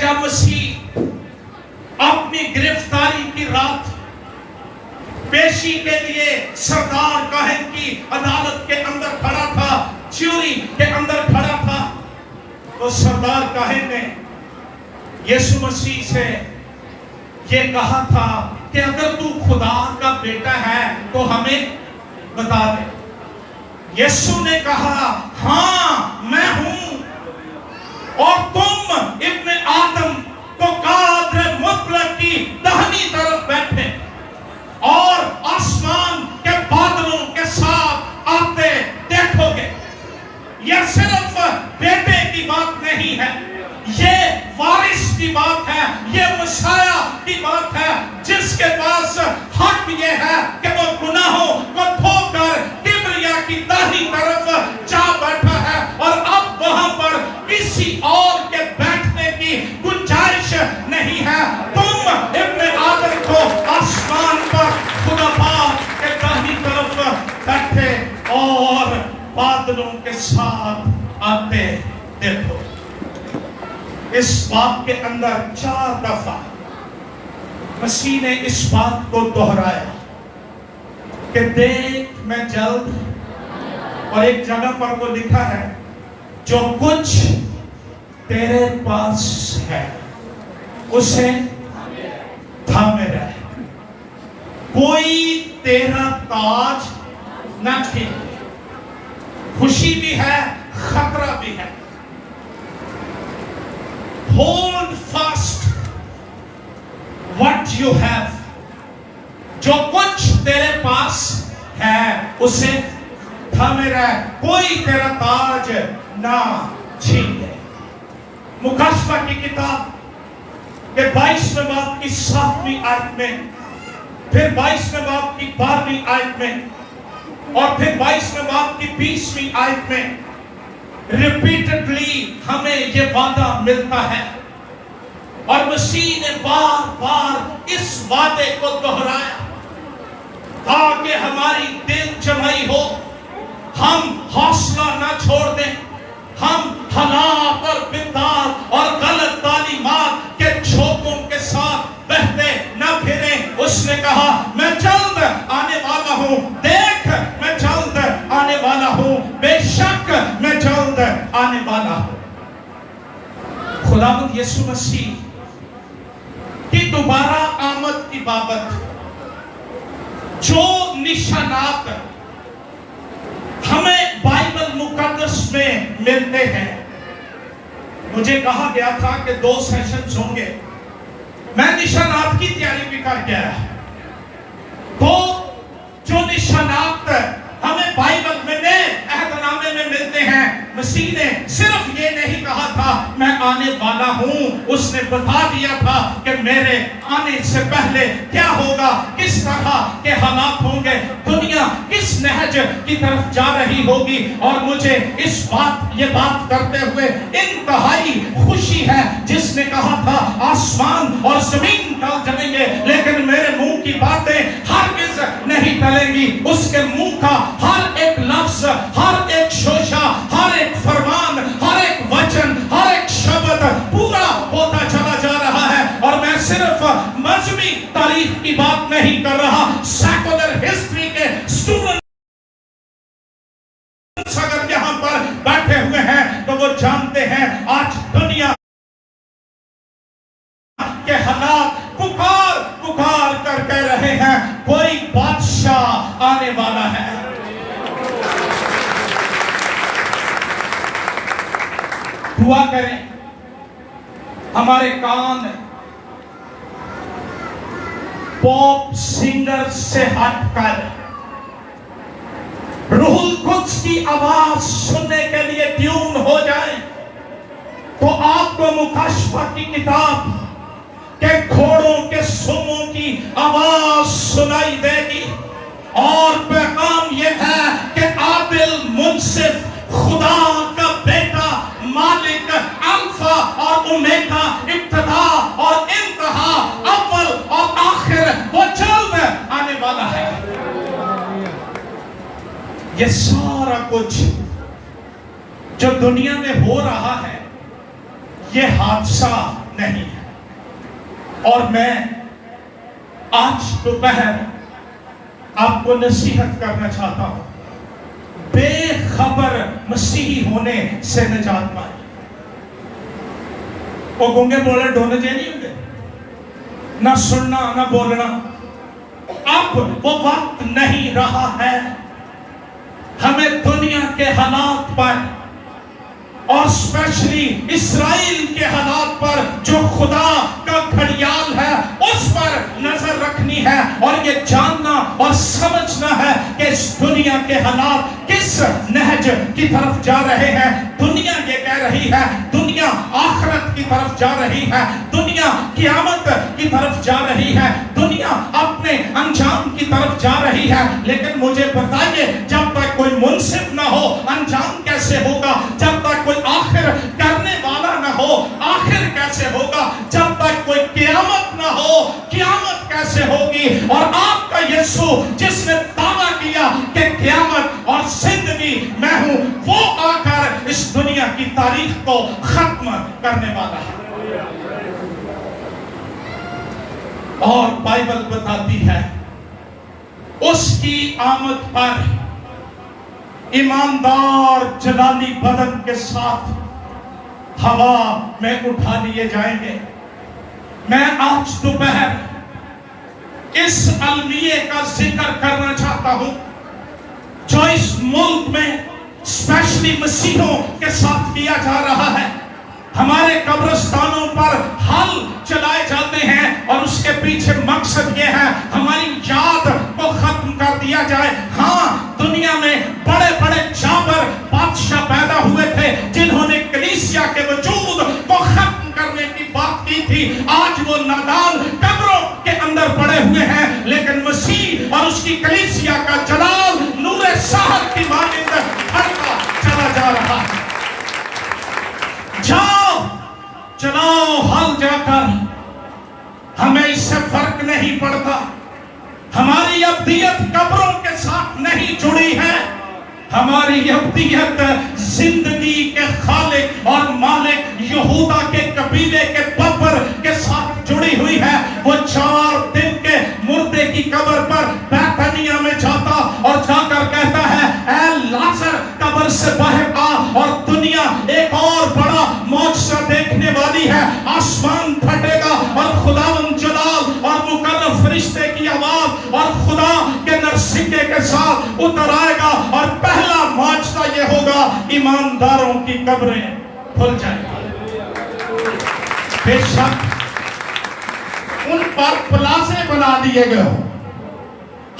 جب مسیح اپنی گرفتاری کی رات پیشی کے لیے سردار کاہن کی عدالت کے اندر کھڑا تھا، چیوری کے اندر کھڑا تھا، تو سردار کاہن نے یسوع مسیح سے یہ کہا تھا کہ اگر تو خدا کا بیٹا ہے تو ہمیں بتا دے۔ یسوع نے کہا ہاں میں ہوں، اور تم ابن آدم کو قادر مطلق کی دہنی طرف بیٹھے اور آسمان کے بادلوں کے ساتھ آتے دیکھو گے۔ یہ صرف بیٹے کی بات نہیں ہے، یہ وارث کی بات ہے، یہ مسیح کی بات ہے، جس کے پاس حق یہ ہے کہ وہ گناہوں کو دھو کر کبریا کی داہنی طرف جا بیٹھا ہے، اور اب وہاں پر کسی اور کے بیٹھنے کی گنجائش نہیں ہے۔ تم ابن آدم کو آسمان پر خدا پاک کے داہنی طرف بیٹھے اور بادلوں کے ساتھ آتے دیکھو۔ اس بات کے اندر 4 دفعہ مسیح نے اس بات کو دہرایا کہ دیکھ میں جلد، اور ایک جگہ پر وہ لکھا ہے جو کچھ تیرے پاس ہے اسے تھامے رہ، کوئی تیرا تاج نہ چھینے۔ خوشی بھی ہے، خطرہ بھی ہے۔ Hold fast what you have، جو کچھ تیرے پاس ہے اسے تھامے رہ، کوئی تیرا تاج نہ چھین لے۔ مکاشفہ کی کتاب کے 22ویں باب کی 7ویں آیت میں، پھر 22ویں باب کی 12ویں آیت میں، اور پھر 22ویں باب کی 20ویں آیت میں ریپیٹڈلی ہمیں یہ وعدہ ملتا ہے، اور مسیح نے بار بار اس وعدے کو دہرایا تاکہ ہماری دل جمعی ہو، ہم حوصلہ نہ چھوڑ دیں، ہم حالات اور بدعات اور غلط تعلیمات کے جھوکوں کے ساتھ بہتے نہ پھریں۔ اس نے کہا میں جلد آنے والا ہوں، دیکھ میں جلد آنے والا ہوں، بے شک میں جلد آنے والا ہوں۔ خداوند یسوع مسیح کی دوبارہ آمد کی بابت جو نشانات ہمیں بائبل مقدس میں ملتے ہیں، مجھے کہا گیا تھا کہ 2 سیشنز ہوں گے، میں نشانات کی تیاری بھی کر گیا۔ تو جو نشانات ہمیں بائبل میں نئے عہد نامے میں ملتے ہیں، مسیح نے صرف یہ نہیں کہا تھا میں آنے والا ہوں، اس نے بتا دیا تھا کہ میرے آنے سے پہلے کیا ہوگا، کس طرح کے حالات ہوں گے، دنیا کس نہج کی طرف جا رہی ہوگی۔ اور مجھے یہ بات کرتے ہوئے انتہائی خوشی ہے، جس نے کہا تھا آسمان اور زمین ٹل جائیں گے لیکن میرے منہ کی باتیں ہرگز نہیں ٹلیں گی۔ اس کے منہ کا ہر ایک لفظ، ہر ایک شوشہ، ہر ایک فرمان، ہر ایک وچن، ہر ایک شبد پورا ہوتا چلا جا رہا ہے۔ اور میں صرف مذہبی تاریخ کی بات نہیں کر رہا، سیکولر ہسٹری کے اسٹوڈنٹ اگر یہاں پر بیٹھے ہوئے ہیں تو وہ جانتے ہیں آج دنیا کے حالات پکار کر کہہ رہے ہیں کوئی بادشاہ آنے والا ہے۔ دعا کریں ہمارے کان پاپ سنگر سے ہٹ کر روح القدس کی آواز سننے کے لیے ٹیون ہو جائیں، تو آپ کو مکاشفہ کی کتاب کہ گھوڑوں کے سموں کی آواز سنائی دے گی، اور پیغام یہ ہے کہ عادل منصف خدا کا بیٹا مالک الفا اور اومیگا، ابتدا اور انتہا، اول اور آخر، وہ جلد آنے والا ہے۔ یہ سارا کچھ جو دنیا میں ہو رہا ہے یہ حادثہ نہیں ہے. اور میں آج دوپہر آپ کو نصیحت کرنا چاہتا ہوں, بے خبر مسیحی ہونے سے نجات پائے. وہ گونگے بولے ڈھولے جے نہیں ہوں گے, نہ سننا نہ بولنا. اب وہ وقت نہیں رہا ہے ہمیں دنیا کے حالات پر اور اسپیشلی اسرائیل کے حالات پر جو خدا کا گھڑیال ہے اس پر نظر رکھنی ہے, اور یہ جاننا اور سمجھنا ہے کہ اس دنیا کے حالات کس نہج کی طرف جا رہے ہیں. دنیا یہ کہہ رہی ہے دنیا آخرت کی طرف جا رہی ہے, دنیا قیامت کی طرف جا رہی ہے, دنیا اپنے انجام کی طرف جا رہی ہے. لیکن مجھے بتائیے, جب تک کوئی منصف نہ ہو انجام کیسے ہوگا؟ جب تک کوئی آخر کرنے والا نہ ہو آخر کیسے ہوگا؟ جب تک کوئی قیامت نہ ہو قیامت کیسے ہوگی؟ اور آپ کا یسوع جس نے دعویٰ کیا کہ قیامت اور زندگی میں ہوں, وہ آ کر اس دنیا کی تاریخ کو ختم کرنے والا ہے. اور بائبل بتاتی ہے اس کی آمد پر ایماندار جلالی بدن کے ساتھ ہوا میں اٹھا لیے جائیں گے. میں آج دوپہر اس المیے کا ذکر کرنا چاہتا ہوں جو اس ملک میں اسپیشلی مسیحوں کے ساتھ کیا جا رہا ہے. ہمارے قبرستانوں پر حل چلائے جاتے ہیں اور اس کے پیچھے مقصد یہ ہے ہماری یاد کو ختم کر دیا جائے. ہاں, دنیا میں بڑے بڑے جابر بادشاہ پیدا ہوئے تھے جنہوں نے کلیسیا کے وجود کو ختم کرنے کی بات کی تھی. آج وہ نادان قبروں کے اندر پڑے ہوئے ہیں, لیکن مسیح اور اس کی کلیسیا کا جلال نور سحر کی مانند بڑھتا چلا جا رہا ہے. جاؤ چلاؤ حل جا کر, ہمیں اس سے فرق نہیں پڑتا. ہماری ابدیت قبروں کے ساتھ نہیں جڑی ہے, ہماری ابدیت زندگی کے خالق اور مالک یہودا کے قبیلے کے ببر کے ساتھ جڑی ہوئی ہے. وہ 4 دن کے مردے کی قبر پر بیتھنیہ میں جاتا اور جا کر کہتا ہے اے لازر قبر سے باہر آ, اور دنیا ایک اور بڑا معجزہ دیکھنے والی ہے. آسمان پھٹے گا اور خداوند جلال اور مقرب فرشتے کی آواز اور خدا کے نرسنگے کے ساتھ اتر آئے گا, اور پہلا معجزہ یہ ہوگا ایمانداروں کی قبریں کھل جائیں گی. بے شک ان پر پلازے بنا دیے گئے ہوں,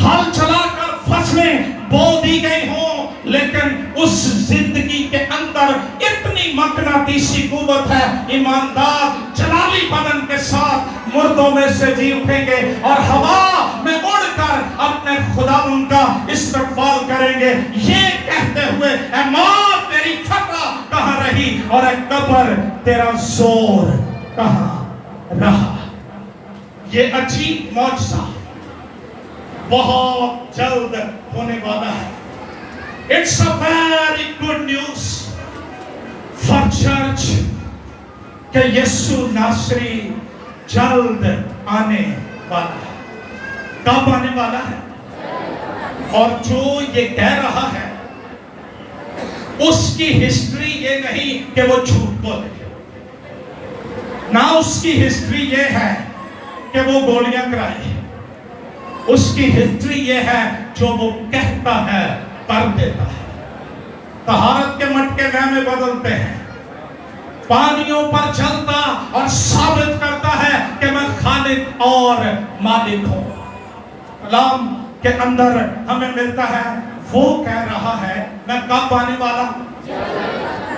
ہل چلا کر فصلیں بو دی گئی ہوں, لیکن اس زندگی کے اندر اتنی مقناطیسی قوت ہے ایماندار جلالی بدن کے ساتھ مردوں میں سے جی اٹھیں گے اور ہوا میں اڑ کر اپنے خداوند کا استقبال کریں گے, یہ کہتے ہوئے اے موت تیری فتح کہاں رہی اور اے قبر تیرا زور کہاں رہا. یہ عجیب معجزہ بہت جلد ہونے والا ہے. It's a very good news for church کہ یسوع ناصری جلد آنے والا ہے. کب آنے والا ہے؟ اور جو یہ کہہ رہا ہے اس کی ہسٹری یہ نہیں کہ وہ جھوٹ بولے, نہ اس کی ہسٹری یہ ہے کہ وہ گولیاں کرائے. اس کی ہسٹری یہ ہے جو وہ کہتا ہے کر دیتا ہے. طہارت کے مٹکے میں بدلتے ہیں, پانیوں پر چلتا اور ثابت کرتا ہے کہ میں خالق اور مالک ہوں. کلام کے اندر ہمیں ملتا ہے وہ کہہ رہا ہے میں کب آنے والا ہوں.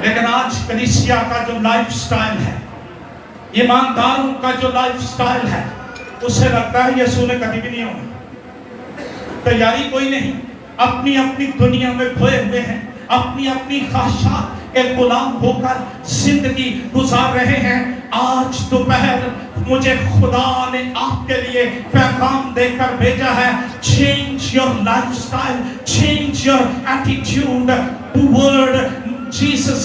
لیکن آج کلیسیا کا جو لائف سٹائل ہے, ایمانداروں کا جو لائف سٹائل ہے, اسے لگتا ہے یسوع نے کبھی بھی نہیں ہونا. تیاری کوئی نہیں, اپنی اپنی دنیا میں کھوئے ہوئے ہیں, اپنی اپنی خواہشات کے غلام ہو کر زندگی گزار رہے ہیں. آج دوپہر مجھے خدا نے آپ کے لیے پیغام دے کر بھیجا ہے, change your lifestyle, change your attitude toward Jesus.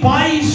22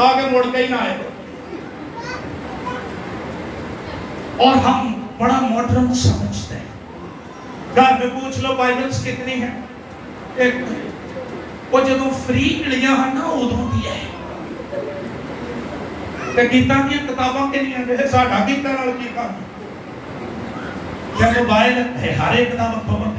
آگے مڑ کے ہی نہ آئے. اور ہم بڑا ماڈرن سمجھتے ہیں. گھر میں پوچھ لو بائبلز کتنی ہیں؟ ایک وہ جدو فری ملیاں ہیں نا ادوں دی ہے. گیتاں دیا کتاباں کے لیے ساڈا گیتاں نال کی کام؟ یا موبائل ہے ہر ایک کا مطلب.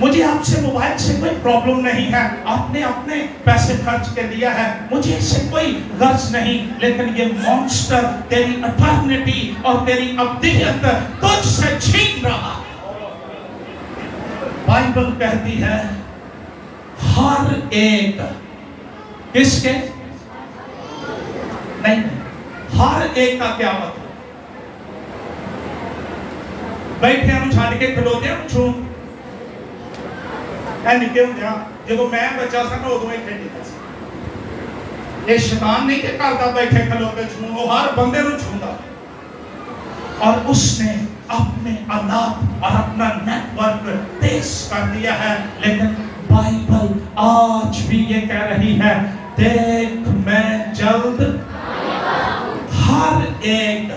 مجھے آپ سے موبائل سے کوئی پرابلم نہیں ہے، آپ نے اپنے پیسے خرچ کے دیا ہے، مجھے اس سے کوئی غرض نہیں، لیکن یہ مونسٹر تیری اٹرنٹی اور تیری ابدیت تجھ سے چھین رہا. بائبل کہتی ہے ہر ایک کس کے نہیں، ہر ایک کا کیا مطلب؟ بیٹھے ہم چھاڑ کے کھلوتے ہم چھوں اے نکے ہوں جا جب میں بچہ سا نا ادو ہی کھیلی تھا. یہ شیطان نہیں کہ کرتا بیٹھے کھلوتے چھوں، وہ ہر بندے نو چھوندا. اور اس نے اپنے آلات اور اپنا نیٹ ورک تیز کر دیا ہے. لیکن بائبل آج بھی یہ کہہ رہی ہے دیکھ میں جلد ہر ایک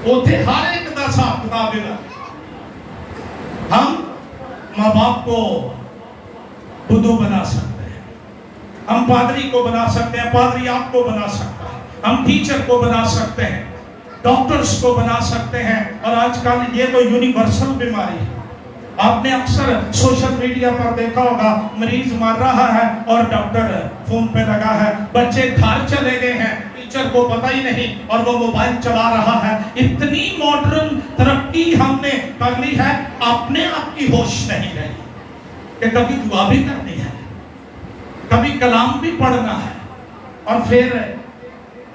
اوتھے ہر ایک دا حساب کتاب ہے. ہم ماں باپ کو بدو بنا سکتے ہیں، ہم پادری کو بنا سکتے ہیں، پادری آپ کو بنا سکتا ہے، ہم ٹیچر کو بنا سکتے ہیں، ڈاکٹرز کو بنا سکتے ہیں. اور آج کل یہ تو یونیورسل بیماری ہے. آپ نے اکثر سوشل میڈیا پر دیکھا ہوگا مریض مر رہا ہے اور ڈاکٹر فون پہ لگا ہے، بچے گھر چلے گئے ہیں، ٹیچر کو پتہ ہی نہیں اور وہ موبائل چلا رہا ہے. اتنی ماڈرن ترقی ہم نے کر لی ہے، اپنے آپ کی ہوش نہیں رہی کہ کبھی دعا بھی کرنی ہے، کبھی کلام بھی پڑھنا ہے. اور پھر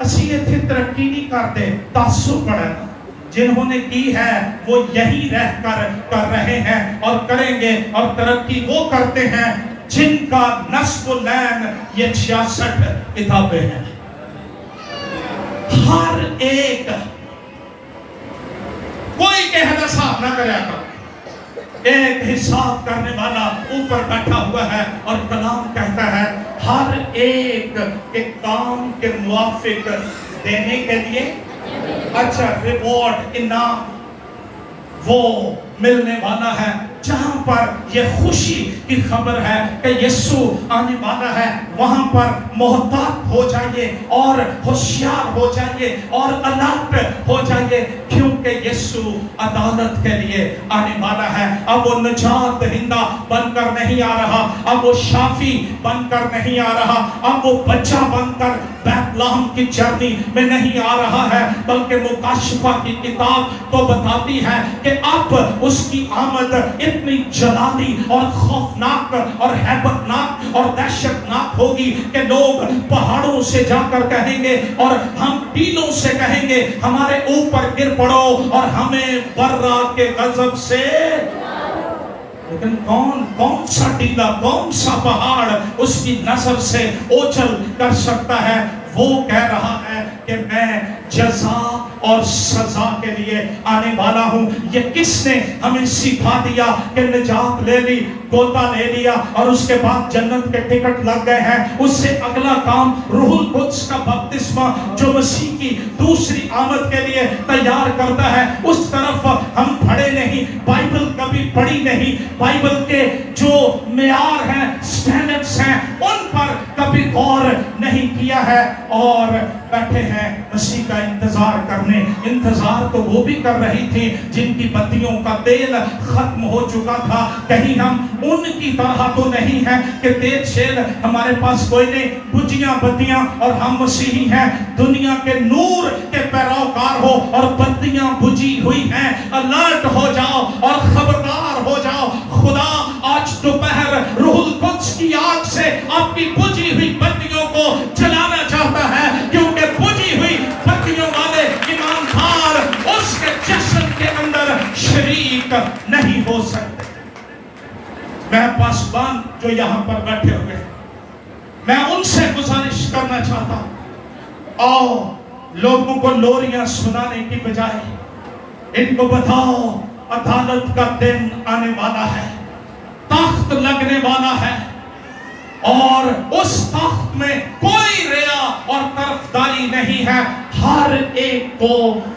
اسی ایتھے ترقی نہیں کرتے، تعصب پڑھنا. جنہوں نے کی ہے وہ یہی رہ کر رہے ہیں اور کریں گے. اور ترقی وہ کرتے ہیں جن کا نصب العین یہ 66 کتابیں ہیں. ہر ایک کوئی کہنا حساب نہ کرے گا. ایک حساب کرنے والا اوپر بیٹھا ہوا ہے اور کلام کہتا ہے ہر ایک کے کام کے موافق دینے کے لیے اچھا ریوارڈ انعام وہ ملنے والا ہے. جہاں پر یہ خوشی کی خبر ہے کہ یسوع آنے والا ہے وہاں پر محتاط ہو جائیے اور ہوشیار ہو جائیے اور الرٹ ہو جائیے، کیونکہ یسوع عدالت کے لیے آنے والا ہے. اب وہ نجات دہندہ بن کر نہیں آ رہا، اب وہ شافی بن کر نہیں آ رہا، اب وہ بچہ بن کر بیت لحم کی جرنی میں نہیں آ رہا ہے، بلکہ مکاشفہ کی کتاب تو بتاتی ہے کہ اب اس کی آمد اتنی جلالی اور خوفناک اور ہیبتناک اور دہشتناک ہوگی کہ لوگ پہاڑوں سے جا کر کہیں گے اور ہم ٹیلوں سے کہیں گے ہمارے اوپر گر پڑو اور ہمیں برا کے غضب سے. لیکن کون سا ٹیلا، کون سا پہاڑ اس کی نظر سے اوچل کر سکتا ہے؟ وہ کہہ رہا ہے کہ میں جزا اور سزا کے لیے آنے والا ہوں. یہ کس نے ہمیں سکھا دیا کہ نجات لے لی، گوتا لے لیا اور اس کے بعد جنت کے ٹکٹ لگ گئے ہیں؟ اس سے اگلا کام روح القدس کا بپتسمہ جو مسیح کی دوسری آمد کے لیے تیار کرتا ہے، اس طرف ہم پڑھے نہیں، بائبل کبھی پڑھی نہیں، بائبل کے جو معیار ہیں، سٹینڈرڈز ہیں، ان پر کبھی غور نہیں کیا ہے اور بیٹھے ہیں مسیح کا انتظار کرنے. انتظار تو وہ بھی کر رہی تھی جن کی بتیوں کا تیل ختم ہو چکا تھا. کہیں ہم ان کی طرح تو نہیں ہیں کہ تیل شیل ہمارے پاس کوئی نہیں، بجیاں بتیاں اور ہم مسیحی ہیں، دنیا کے نور کے پیروکار ہو اور بتیاں بجھی ہوئی ہیں. الرٹ ہو جاؤ اور خبردار ہو جاؤ. خدا آج دوپہر روح القدس کی آگ سے آپ کی بجھی ہوئی بتیوں کو جلانا چاہتا ہے، کیونکہ بجھی ہوئی بتیوں والے ایماندار اس کے جشن کے اندر شریک نہیں ہو سکتے. میں پاسبان جو یہاں پر بیٹھے ہوئے ہیں، میں ان سے گزارش کرنا چاہتا ہوں، آؤ لوگوں کو لوریاں سنانے کی بجائے ان کو بتاؤ عدالت کا دن آنے والا ہے، تخت لگنے والا ہے. اور اس تخت میں کوئی ریا اور طرفداری نہیں ہے، ہر ایک کو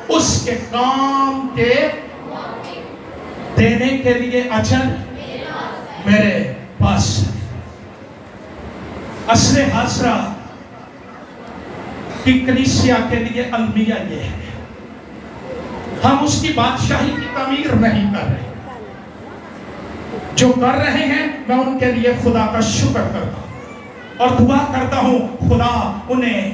اس کے کام کے دینے کے لیے اجر میرے پاس ہے۔ عصر حاضرہ کی کلیسیا کے لیے المیہ یہ ہے، ہم اس کی بادشاہی کی تعمیر نہیں کر رہے، جو کر رہے ہیں میں ان کے لیے خدا کا شکر کرتا ہوں اور دعا کرتا ہوں خدا انہیں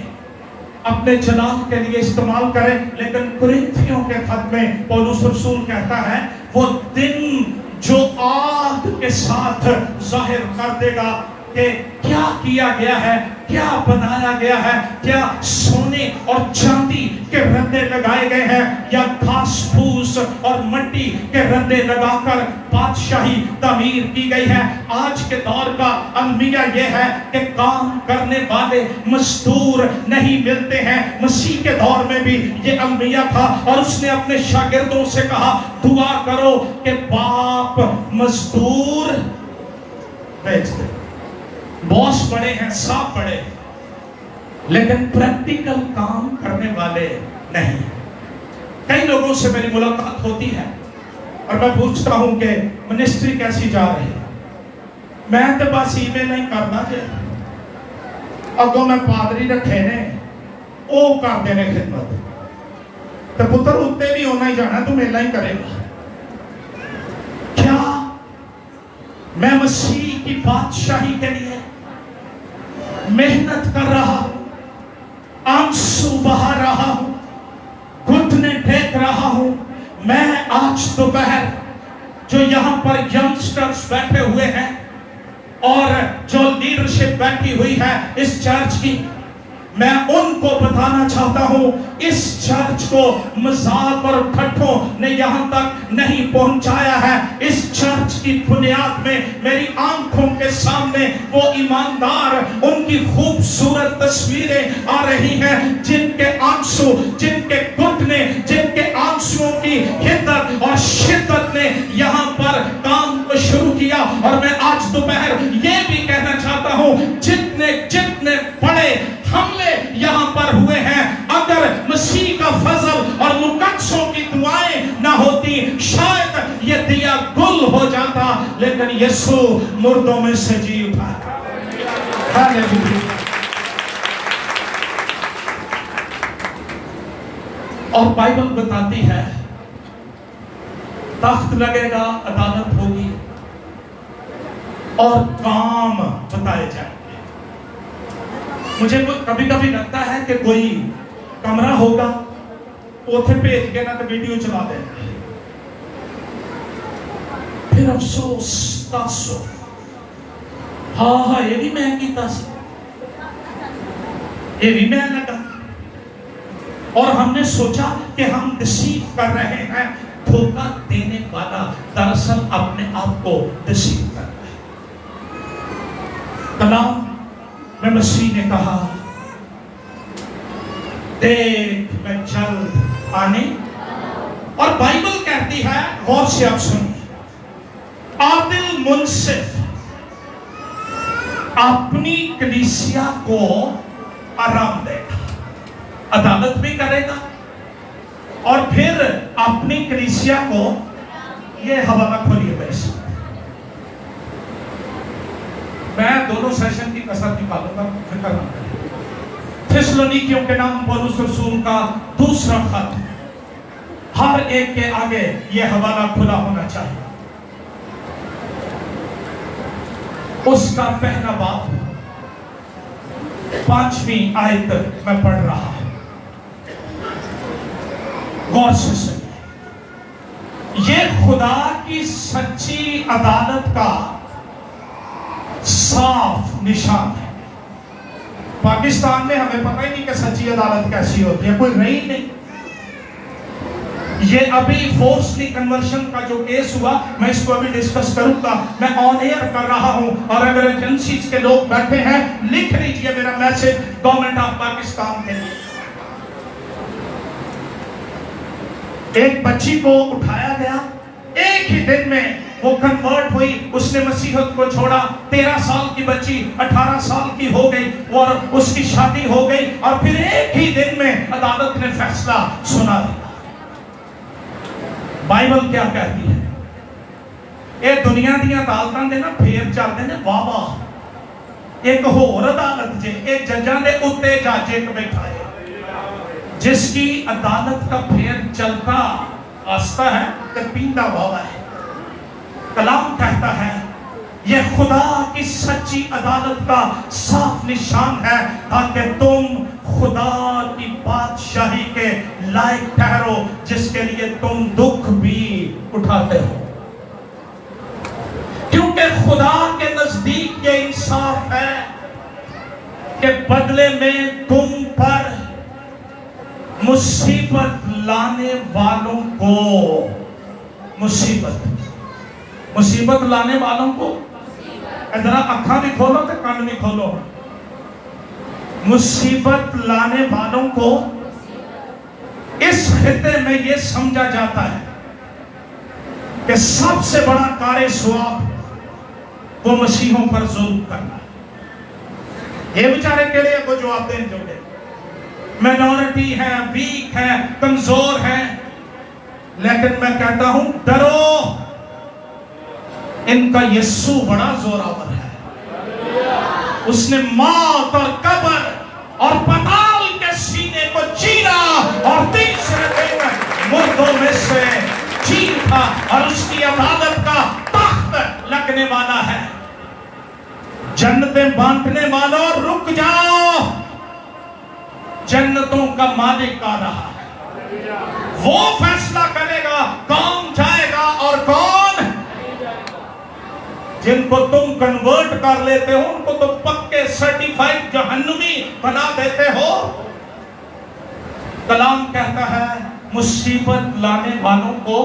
اپنے جلال کے لیے استعمال کرے۔ لیکن کرنتھیوں کے خط میں پولس رسول کہتا ہے وہ دن جو آگ کے ساتھ ظاہر کر دے گا کہ کیا کیا گیا ہے، کیا بنایا گیا ہے، کیا سونے اور چاندی کے ردے لگائے گئے ہیں یا گھاس پھوس اور مٹی کے ردے لگا کر بادشاہی تعمیر کی گئی ہے۔ آج کے دور کا المیہ یہ ہے کہ کام کرنے والے مزدور نہیں ملتے ہیں۔ مسیح کے دور میں بھی یہ المیہ تھا اور اس نے اپنے شاگردوں سے کہا دعا کرو کہ باپ مزدور بھیج دے۔ باس بڑے ہیں، صاحب بڑے، لیکن پریکٹیکل کام کرنے والے نہیں۔ کئی لوگوں سے میری ملاقات ہوتی ہے اور میں پوچھتا ہوں کہ منسٹری کیسی جا رہی ہے، میں تو بس ای میل نہیں کرنا جی اگوں میں پادری رکھے نے وہ کر دینے خدمت تو پتر اتنے بھی ہونا ہی جانا تو میلا ہی کرے گا۔ کیا میں مسیح کی بادشاہی کے لیے محنت کر رہا ہوں، آنسو بہا رہا ہوں، گھٹنے ٹیک رہا ہوں؟ میں آج دوپہر جو یہاں پر ینگسٹرز بیٹھے ہوئے ہیں اور جو لیڈرشپ بیٹھی ہوئی ہے اس چرچ کی، میں ان کو بتانا چاہتا ہوں اس چرچ کو مذاق اور ٹھٹھوں نے یہاں تک نہیں پہنچایا ہے۔ اس چرچ کی بنیاد میں میری آنکھوں کے سامنے وہ ایماندار، ان کی خوبصورت تصویریں آ رہی ہیں جن کے آنسو، جن کے گھٹنے، جن کے آنسوؤں کی حدت اور شدت نے یہاں پر کام کو شروع کیا۔ اور میں آج دوپہر یہ بھی کہنا چاہتا ہوں جتنے بڑے حملے یہاں پر ہوئے ہیں، اگر مسیح کا فضل اور مقدسوں کی دعائیں نہ ہوتی شاید یہ دیا گل ہو جاتا، لیکن یسوع مردوں میں سے جی اٹھا۔ ہاللیلویا۔ اور بائبل بتاتی ہے تخت لگے گا، عدالت ہوگی اور کام بتائے جائیں گے۔ مجھے کبھی کبھی لگتا ہے کہ کوئی کمرہ ہوگا اوتھے بھیج کے نہ تو ویڈیو چلا دے، پھر افسوس تاسف، ہاں یہ بھی میں کیتا سی، یہ بھی میں لگا، اور ہم نے سوچا کہ ہم ڈسیو کر رہے ہیں۔ دھوکہ دینے والا دراصل اپنے آپ کو ڈسیو کر رہا ہے۔ کلام میں مسیح نے کہا دیکھ میں جلد آنے، اور بائبل کہتی ہے، غور سے آپ سنیں، عادل منصف اپنی کلیسیا کو آرام دے گا، عدالت بھی کرے گا اور پھر اپنی کلیسیا کو، یہ حوالہ کھولیے ویسے میں دونوں سیشن کی کثرت نکالوں گا، فکر نہ کریں۔ تھسلونیکیوں کے نام پولس رسول کا دوسرا خط، ہر ایک کے آگے یہ حوالہ کھلا ہونا چاہیے۔ اس کا پہلا باب 5ویں آیت میں پڑھ رہا ہوں، غور سے سنیے۔ یہ خدا کی سچی عدالت کا صاف نشان ہے۔ پاکستان میں ہمیں پتہ ہی نہیں کہ سچی عدالت کیسی ہوتی ہے، کوئی رہی نہیں۔ یہ ابھی فورسلی کنورشن کا جو کیس ہوا، میں اس کو ابھی ڈسکس کروں گا، میں آن ایئر کر رہا ہوں، اور اگر ایجنسیز کے لوگ بیٹھے ہیں لکھ لیجئے میرا میسج گورنمنٹ آف پاکستان کے لیے۔ ایک بچی کو اٹھایا گیا ایک ہی دن میں وہ کنورٹ ہوئی, اس نے مسیحیت کو چھوڑا, 13 سال کی بچی 18 سال کی ہو گئی اور اس کی شادی ہو گئی, اور پھر ایک ہی دن میں عدالت نے فیصلہ سنا دیا. بائبل کیا کہتی ہے؟ یہ دنیا دیا عدالتاں دے نا پھیر چلتے ہیں واہ واہ, ایک ہور عدالت جے, ایک ججاں دے اتے جج ایک بیٹھا ہے جس کی عدالت کا پھیر چلتا آستا ہے کہ پیندا واوا ہے. کلام کہتا ہے یہ خدا کی سچی عدالت کا صاف نشان ہے تاکہ تم خدا کی بادشاہی کے لائق ٹھہرو جس کے لیے تم دکھ بھی اٹھاتے ہو. کیونکہ خدا کے نزدیک یہ انصاف ہے کہ بدلے میں تم پر مصیبت لانے والوں کو مصیبت لانے والوں کو ذرا آنکھاں بھی کھولو تو کان بھی کھولو. مصیبت لانے والوں کو اس خطے میں یہ سمجھا جاتا ہے کہ سب سے بڑا کار ثواب وہ مسیحوں پر ظلم کرنا. یہ بیچارے کے لیے کو جواب دیں جو کہ مینورٹی ہے, ویک ہے, کمزور ہے, لیکن میں کہتا ہوں ڈرو, ان کا یسوع بڑا زوراور ہے. اس نے موت اور قبر اور پتال کے سینے کو چیرا اور تیسرے دن مردوں میں سے جی اٹھا, اور اس کی عدالت کا تخت لگنے والا ہے. جنتیں بانٹنے والوں رک جاؤ, جنتوں کا مالک آ رہا ہے. وہ فیصلہ کرے گا کون جائے گا اور کون. جن کو تم کنورٹ کر لیتے ہو ان کو تو پکے سرٹیفائیڈ جہنمی بنا دیتے ہو. کلام کہتا ہے مصیبت لانے والوں کو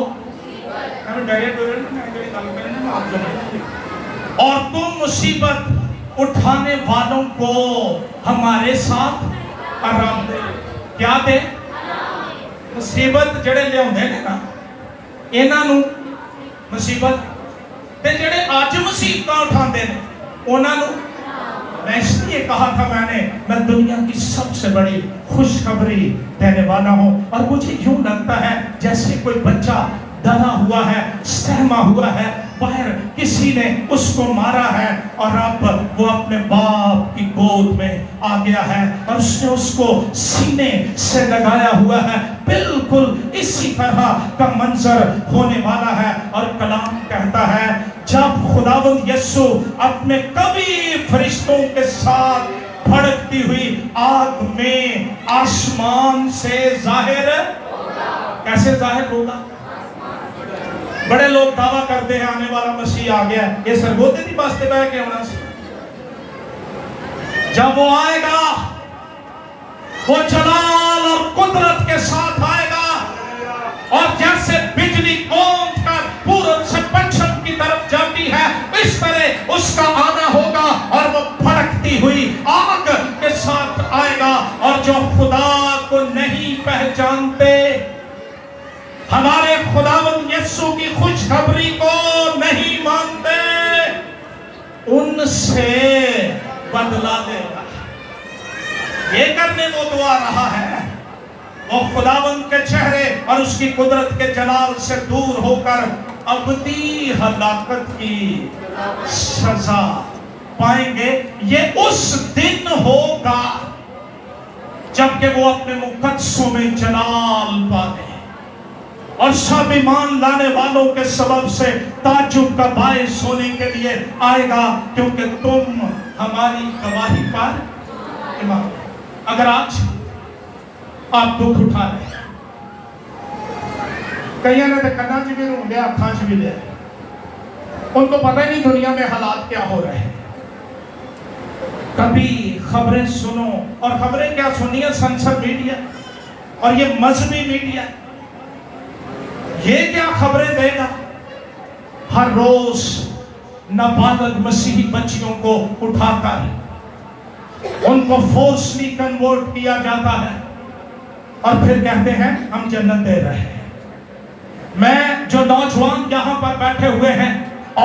اور تم مصیبت اٹھانے والوں کو ہمارے ساتھ آرام دے. کیا دے؟ مصیبت جڑے لے ہوندے نے نا انہاں نو مصیبت تے جڑے اج مصیبتاں اٹھاندے نے انہاں نو. میں اس لیے کہا تھا میں دنیا کی سب سے بڑی خوشخبری دینے والا ہوں, اور مجھے یوں لگتا ہے جیسے کوئی بچہ ڈرا ہوا ہے, سہما ہوا ہے, باہر کسی نے اس کو مارا ہے اور اب وہ اپنے باپ کی گود میں آ گیا ہے اور اس نے اس کو سینے سے لگایا ہوا ہے. بالکل اسی طرح کا منظر ہونے والا ہے. اور کلام کہتا ہے جب خداوند یسوع اپنے کبھی فرشتوں کے ساتھ بھڑکتی ہوئی آگ میں آسمان سے ظاہر ہوگا. کیسے ظاہر ہوگا؟ بڑے لوگ دعویٰ کرتے ہیں آنے والا مسیح آ گیا ہے. یہ سرگوتے دی باستے بہ کے ہونا سی. جب وہ آئے گا وہ جلال اور قدرت کے ساتھ آئے گا, اور جیسے بجلی گونج کر پورب سے پچھم کی طرف جاتی ہے اس طرح اس کا آنا ہوگا, اور وہ بھڑکتی ہوئی آگ کے ساتھ آئے گا. اور جو خدا کو نہیں پہچانتے, ہمارے خداوند یسوع کی خوشخبری کو نہیں مانتے, ان سے بدلا لے گا. یہ کرنے وہ دعا رہا ہے. وہ خداوند کے چہرے اور اس کی قدرت کے جلال سے دور ہو کر ابدی ہلاکت کی سزا پائیں گے. یہ اس دن ہوگا جبکہ وہ اپنے مقدسوں میں جلال پائیں, اور سب ایمان لانے والوں کے سبب سے تعجب کا باعث ہونے کے لیے آئے گا, کیونکہ تم ہماری گواہی پر ایمان. اگر آج آپ دکھ اٹھا رہے ہیں, کئیوں نے تو کنا چ بھی رون لیا, اکھاں چ بھی لیا, ان کو پتہ ہی نہیں دنیا میں حالات کیا ہو رہے ہیں. کبھی خبریں سنو, اور خبریں کیا سنی ہے؟ سنسر میڈیا اور یہ مذہبی میڈیا. یہ کیا خبریں دے گا؟ ہر روز نابالغ مسیحی بچیوں کو اٹھا کر ان کو فورسلی کنورٹ کیا جاتا ہے اور پھر کہتے ہیں ہم جنت دے رہے ہیں. میں جو نوجوان یہاں پر بیٹھے ہوئے ہیں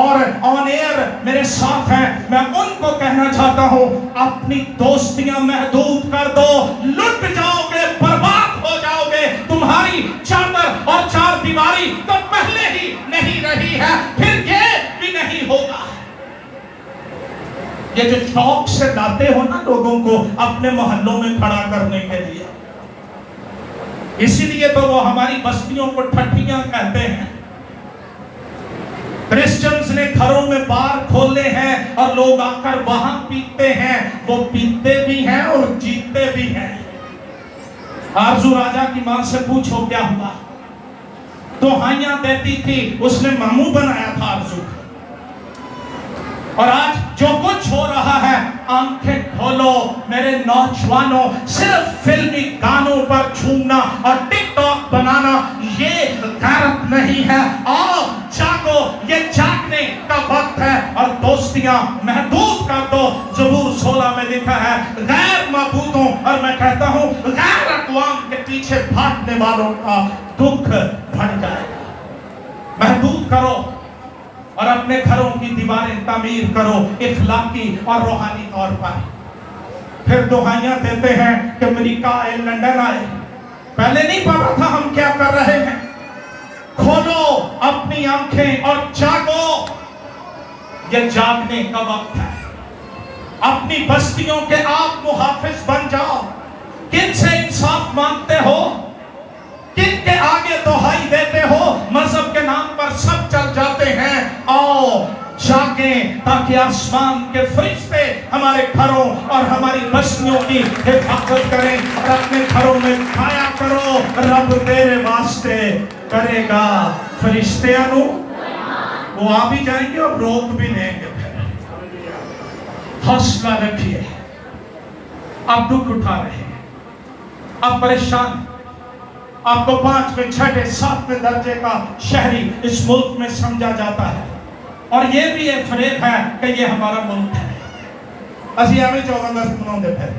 اور آن ایئر میرے ساتھ ہیں، میں ان کو کہنا چاہتا ہوں اپنی دوستیاں محدود کر دو، لٹ جاؤ گے، برباد ہو جاؤ گے۔ تمہاری چادر اور چار دیواری تو پہلے ہی نہیں رہی ہے، پھر یہ بھی نہیں ہوگا۔ یہ جو شوق سے لاتے ہو نا لوگوں کو اپنے محلوں میں کھڑا کرنے کے لیے، اسی لیے تو وہ ہماری بستیوں کو ٹھٹھیاں کہتے ہیں۔ کرسچنز نے گھروں میں بار کھولے ہیں اور لوگ آ کر وہاں پیتے ہیں، وہ پیتے بھی ہیں اور جیتے بھی ہیں۔ آرزو راجا کی ماں سے پوچھو کیا ہوا، دہائیاں دیتی تھی، اس نے ماموں بنایا تھا آرزو۔ اور آج جو کچھ ہو رہا ہے، آنکھیں کھولو میرے نوجوانوں، صرف فلمی گانوں پر جھومنا اور ٹک ٹاک بنانا یہ غیرت نہیں ہے۔ آؤ جاگو، یہ جاگنے کا وقت ہے، اور دوستیاں محدود کر دو۔ زبور 16 میں لکھا ہے غیر معبودوں، اور میں کہتا ہوں غیر اقوام کے پیچھے بھاگنے والوں کا دکھ بڑھ جائے گا۔ محدود کرو اور اپنے گھروں کی دیواریں تعمیر کرو اخلاقی اور روحانی طور پر۔ پھر دہائیاں دیتے ہیں کہ امریکہ آئے، لندن آئے، پہلے نہیں پتا تھا ہم کیا کر رہے ہیں۔ کھولو اپنی آنکھیں اور جاگو، یہ جاگنے کا وقت ہے۔ اپنی بستیوں کے آپ محافظ بن جاؤ۔ کن سے انصاف مانگتے ہو؟ کن کے آگے دہائی دیتے ہو؟ مذہب کے نام پر سب چل جاتے ہیں۔ آؤ جاگیں تاکہ آسمان کے فرشتے ہمارے گھروں اور ہماری بستیوں کی حفاظت کریں، اور اپنے گھروں میں کھایا کرو رب تیرے واسطے کرے گا فرشتے انو، وہ آ بھی جائیں گے اور روک بھی لیں گے۔ حوصلہ رکھیے، آپ دکھ اٹھا رہے ہیں، آپ پریشان، آپ کو 5ویں 6ویں 7ویں درجے کا شہری اس ملک میں سمجھا جاتا ہے، اور یہ بھی ایک فریب ہے کہ یہ ہمارا ملک ہے۔ اسی ہمیں 14 دنوں دے پھر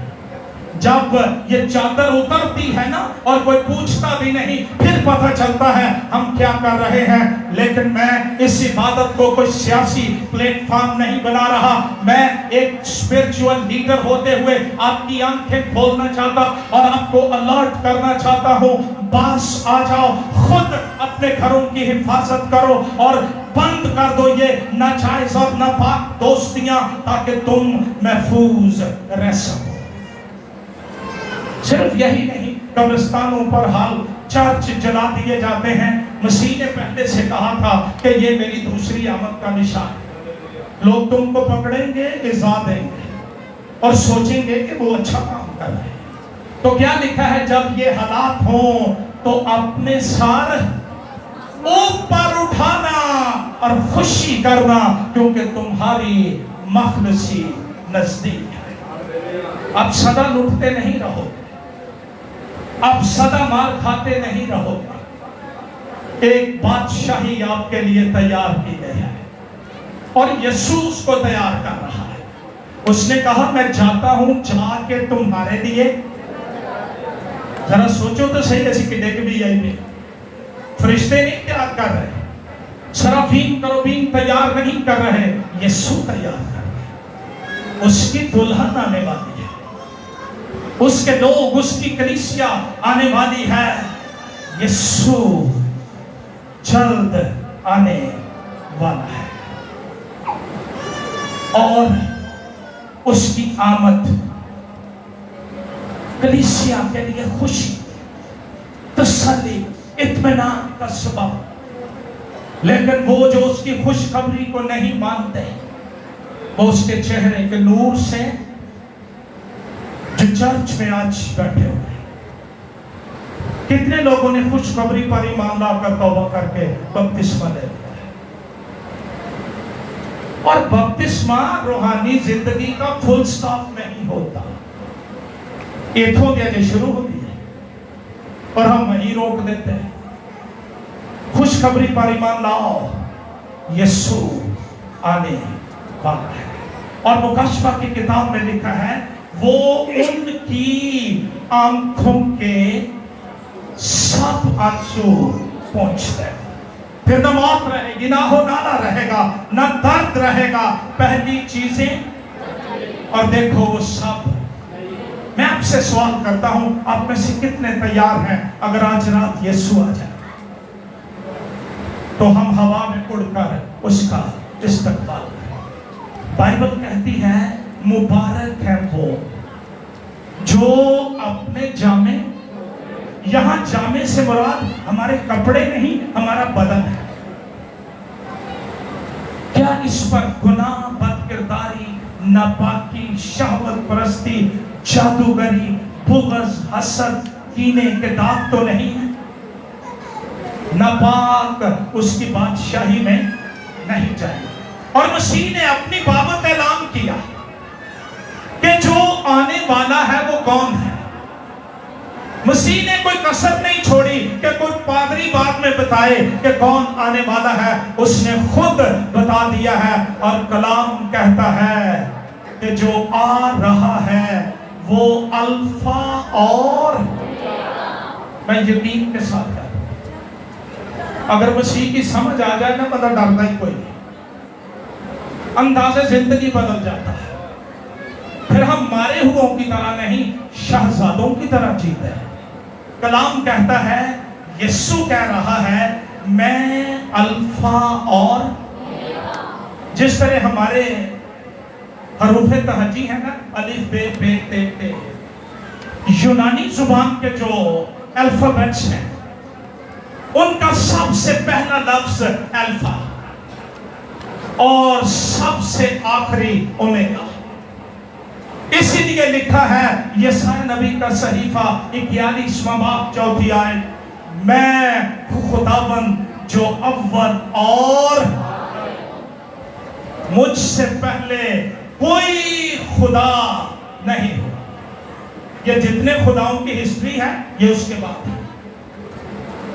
جب یہ چادر اترتی ہے نا اور کوئی پوچھتا بھی نہیں، پھر پتہ چلتا ہے ہم کیا کر رہے ہیں۔ لیکن میں اس عبادت کو کوئی سیاسی پلیٹ فارم نہیں بنا رہا، میں ایک اسپرچول لیڈر ہوتے ہوئے آپ کی آنکھیں کھولنا چاہتا اور آپ کو الرٹ کرنا چاہتا ہوں۔ باس آ جاؤ، خود اپنے گھروں کی حفاظت کرو اور بند کر دو یہ ناجائز اور ناپاک دوستیاں، تاکہ تم محفوظ رہ سکو۔ صرف یہی نہیں، قبرستانوں پر حال چرچ جلا دیے جاتے ہیں۔ مسیح نے پہلے سے کہا تھا کہ یہ میری دوسری آمد کا نشان ہے۔ لوگ تم کو پکڑیں گے، ایذا دیں گے اور سوچیں گے کہ وہ اچھا کام کر رہے ہیں۔ تو کیا لکھا ہے، جب یہ حالات ہوں تو اپنے سر اوپر اٹھانا اور خوشی کرنا، کیونکہ تمہاری مخلصی نزدیک ہے۔ اب سدا لٹتے نہیں رہو، اب سدا مار کھاتے نہیں رہو گے۔ ایک بادشاہی آپ کے لیے تیار کی گئی ہے، اور یسوع اس کو تیار کر رہا ہے۔ اس نے کہا میں جاتا ہوں جا کے تمہارے لیے، ذرا سوچو تو صحیح، ایسی کڈے کے بھی آئی بھی فرشتے نہیں تیار کر رہے، سرافین کروبین تیار نہیں کر رہے، یسوع تیار کر رہے۔ اس کی دلہن آنے والی ہے، اس کے لوگ، اس کی کلیسیا آنے والی ہے۔ یسوع جلد آنے والا ہے، اور اس کی آمد کلیسیا کے لیے خوشی، تسلی، اطمینان کا سبب۔ لیکن وہ جو اس کی خوشخبری کو نہیں مانتے، وہ اس کے چہرے کے نور سے جو چرچ میں آج بیٹھے ہوئے، کتنے لوگوں نے خوشخبری پر ایمان لا کر توبہ کر کے بپتسمہ لے لیا ہے؟ اور بپتسمہ روحانی زندگی کا فل سٹاپ نہیں ہوتا، ایتھوں کے شروع ہوتی ہے اور ہم وہیں روک دیتے ہیں۔ خوشخبری پر ایمان لاؤ، یسوع آنے والا ہے۔ اور مکاشفہ کی کتاب میں لکھا ہے وہ ان کی آنکھوں کے سب آنسو پہنچتے ہیں۔ پھر نہ موت رہے گی، نہ ہو نالا رہے گا، نہ پہلی چیزیں اور دیکھو وہ سب. میں آپ سے سوال کرتا ہوں, آپ میں سے کتنے تیار ہیں اگر آج رات یسوع آ جائے تو ہم ہوا میں اڑ کر اس کا استقبال کریں؟ بائبل کہتی ہے مبارک ہے وہ جو اپنے جامے, یہاں جامے سے مراد ہمارے کپڑے نہیں, ہمارا بدن ہے. کیا اس پر گناہ, بد کرداری, ناپاکی, شہوت پرستی, جادوگری, بغض, حسد, کینے کے داغ تو نہیں ہے؟ ناپاک اس کی بادشاہی میں نہیں جائے. اور مسیح نے اپنی بابت اعلان کیا کہ جو آنے والا ہے وہ کون ہے. مسیح نے کوئی کسر نہیں چھوڑی کہ کوئی پادری بعد میں بتائے کہ کون آنے والا ہے. اس نے خود بتا دیا ہے, اور کلام کہتا ہے کہ جو آ رہا ہے وہ الفا اور, میں یقین کے ساتھ کہتا ہوں اگر مسیح کی سمجھ آ جائے نا بندہ ڈرتا ہی کوئی نہیں, انداز زندگی بدل جاتا ہے. پھر ہم مارے ہوا کی طرح نہیں, شہزادوں کی طرح جیتے ہیں. کلام کہتا ہے, یسوع کہہ رہا ہے میں الفا اور, جس طرح ہمارے حروف تہجی ہیں نا, الف بے بے تے تے, یونانی زبان کے جو الفابیٹس ہیں ان کا سب سے پہلا لفظ الفا اور سب سے آخری اومیگا. اسی لیے لکھا ہے یسایا نبی کا صحیفہ 41واں باب 4 آیت, میں خداوند جو اول اور مجھ سے پہلے کوئی خدا نہیں ہوا. یہ جتنے خداؤں کی ہسٹری ہے یہ اس کے بعد ہے.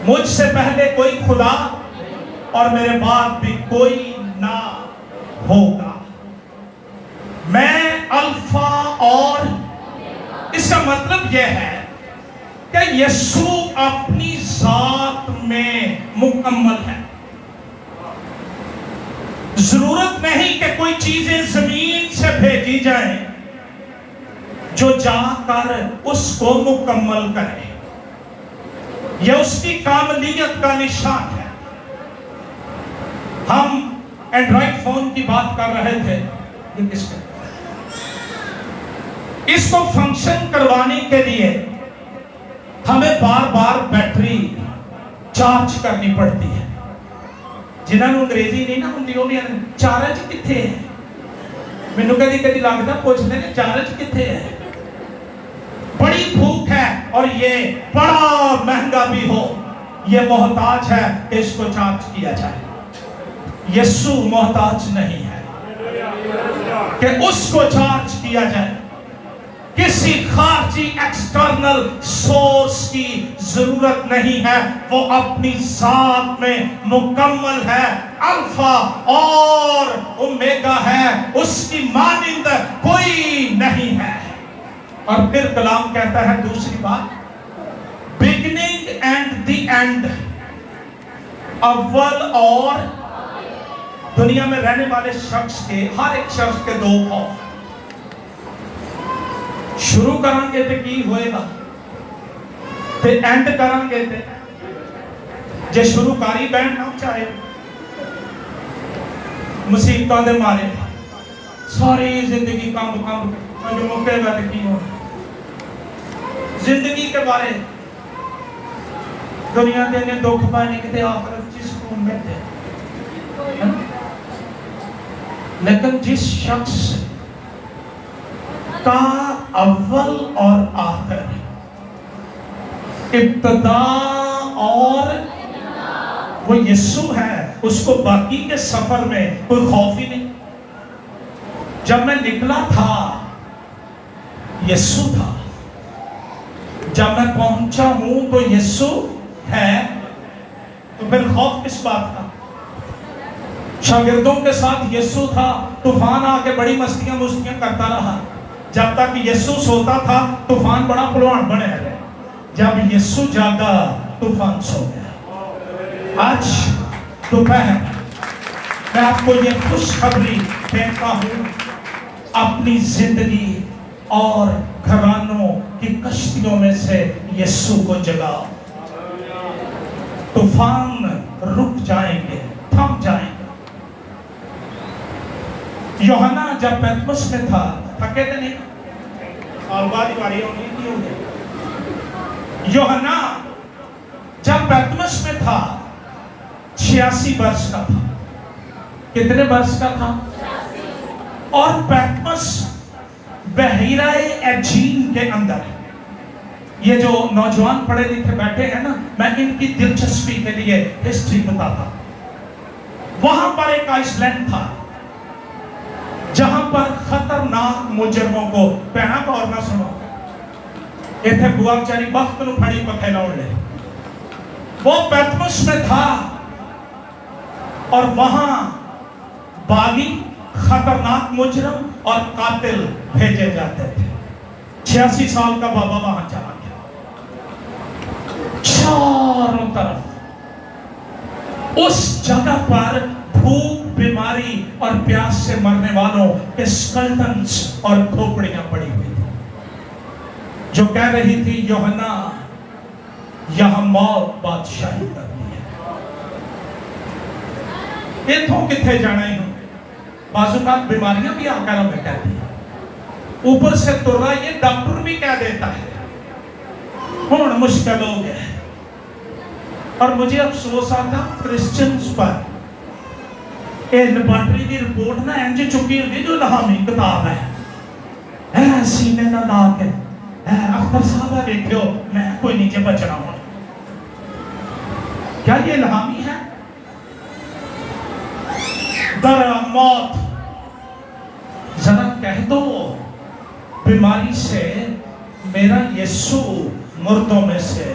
مجھ سے پہلے کوئی خدا اور میرے بعد بھی کوئی نہ ہوگا. میں الفا اور, اس کا مطلب یہ ہے کہ یسوع اپنی ذات میں مکمل ہے. ضرورت نہیں کہ کوئی چیزیں زمین سے بھیجی جائیں جو جا کر اس کو مکمل کرے. یہ اس کی کاملیت کا نشان ہے. ہم اینڈرائڈ فون کی بات کر رہے تھے, یہ کس کا, اس کو فنکشن کروانے کے لیے ہمیں بار بار بیٹری چارج کرنی پڑتی ہے. جنہوں نے انگریزی نہیں نہ ہوندی وہ بھی چارج کتھے ہے, مینوں کدی کدی لگتا پوچھتے ہیں چارج کتھے ہے. بڑی بھوک ہے اور یہ بڑا مہنگا بھی ہو, یہ محتاج ہے کہ اس کو چارج کیا جائے. یسوع محتاج نہیں ہے کہ اس کو چارج کیا جائے. کسی خارجی ایکسٹرنل سورس کی ضرورت نہیں ہے. وہ اپنی ذات میں مکمل ہے, الفا اور اومیگا ہے, اس کی مانند کوئی نہیں ہے. اور پھر کلام کہتا ہے دوسری بات, بگننگ اینڈ دی اینڈ, اول اور. دنیا میں رہنے والے شخص کے, ہر ایک شخص کے دو خوف, شروع کریں گے تو کی ہوئے گا, تے اینڈ کریں گے تے جے شروع کاری بینڈ نہ چاہے مصیبتوں دے مارے ساری زندگی کام جو موقع گا تے کی ہو. زندگی کے بارے دنیا دے نے دکھ پانے کے آخرت جس کو بیٹھے, لیکن جس شخص کا اول اور آخر, ابتدا اور وہ یسوع ہے, اس کو باقی کے سفر میں کوئی خوف ہی نہیں. جب میں نکلا تھا یسوع تھا, جب میں پہنچا ہوں تو یسوع ہے, تو پھر خوف کس بات کا. شاگردوں کے ساتھ یسوع تھا, طوفان آ کے بڑی مستیاں کرتا رہا. جب تک یسوع سوتا تھا طوفان بڑا پلوان بنے رہے, جب یسوع جاگا طوفان سو گیا. آج دوپہر میں آپ کو یہ خوشخبری دیتا ہوں، اپنی زندگی اور گھرانوں کی کشتیوں میں سے یسوع کو جگاؤ۔ طوفان رک جائیں گے، تھم جائیں گے۔ یوحنا جب پیتمس میں تھا، تھکے تھے نہیں، سال بعد ہی باری ہونی نہیں ہوگی۔ یوحنا جب پیتمس میں تھا 86 برس کا تھا۔ کتنے برس کا تھا؟ اور پیتمس بحیرہ ایجین کے اندر، یہ جو نوجوان پڑھے لکھے بیٹھے ہیں نا، میں ان کی دلچسپی کے لیے ہسٹری بتاتا ہوں۔ وہاں پر ایک آئس لینڈ تھا جہاں پر خطرناک مجرموں کو پہنا کا اور نہ سنو یہ تھے بوا چاری وقت نو پھڑی پکھے نہ اڑے، وہ پیتمس میں تھا اور وہاں باغی، خطرناک مجرم اور قاتل بھیجے جاتے تھے۔ 86 سال کا بابا وہاں چلا گیا۔ چاروں طرف اس جگہ پر بھوک، بیماری اور پیاس سے مرنے والوں کے سکلٹنز اور کھوپڑیاں پڑی ہوئی تھی، جو کہہ رہی تھی یوحنا یہاں موت بادشاہی کرنی ہے۔ یہ تھو کتھے جانا ہی ہوں، بعض اوقات بیماریاں بھی آکر ہمیں کہتی ہیں، اوپر سے تو رہا یہ ڈاکٹر بھی کہہ دیتا ہے ہون مشکل ہو گیا ہے۔ اور مجھے افسوس آتا کرسچنز پر، لیبارٹری دی رپورٹ نہ انجے چکی ہوئی جو لہامی کتاب ہے، سینے نہ لا کے اختر صاحب ہے دیکھو میں کوئی نیچے بچ رہا ہوں، کیا یہ لہامی ہے؟ در موت ذرا کہہ دو بیماری سے میرا یسوع مردوں میں سے